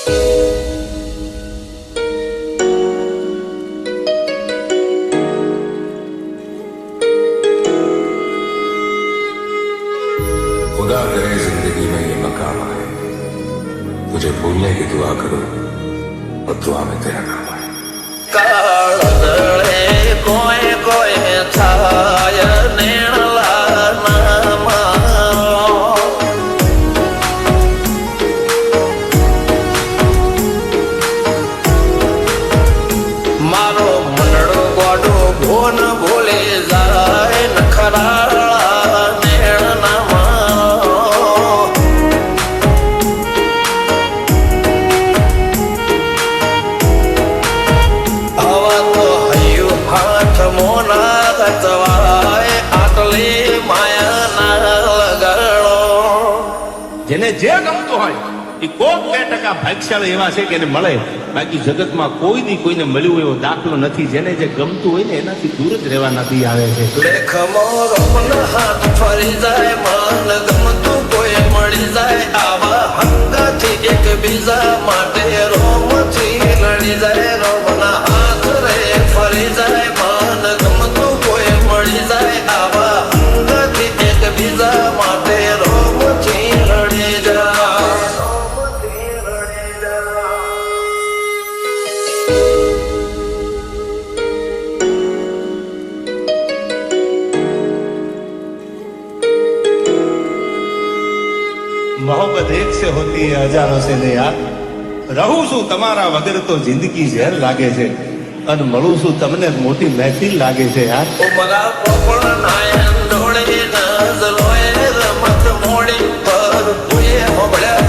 खुदा करे जिंदगी में ये मकाम आए, तुझे भूलने की दुआ करूं और दुआ में तेरा नाम आए। કાળદળે કોઈ કોઈ થાય નેણલા નામા મારો મનડો ગોડો ભોન ભૂલે જાય નખરાળા નેણ નામા હવા તો હૈયું હાથ મોના ગતવાય આટલી માયા ના લગાડો જેને જે ગમતું હોય એ કોક 2% ભાગ્યશાળી એવા છે કે એને મળે, બાકી જગતમાં કોઈ કોઈને મળ્યું એવો દાખલો નથી. જેને જે ગમતું હોય ને એનાથી દૂર જ રહેવા નથી આવે છે. લેખ મોરો મન હાથ ફરી જાય, મન ગમતું કોઈ મળી જાય, આવા હંગાથી એક બીજા માટે રોમથી લડી જાય. રોમના હાથ રે ફરી જાય, મન ગમતું કોઈ મળી જાય, આવા હંગાથી એક બીજા માટે રોમથી લડી જાય. मोहब्बत एक से होती है हजारों से ने यार. રહું છું તમારા વગર તો જિંદગી ઝેર લાગે છે, અને મળું છું તમને મોટી મહેફિલ લાગે છે યાર. ઉમરા પોપળ નાયન ડોળે નઝલોય રમત મોડી પર ભૂએ હોબળ્યા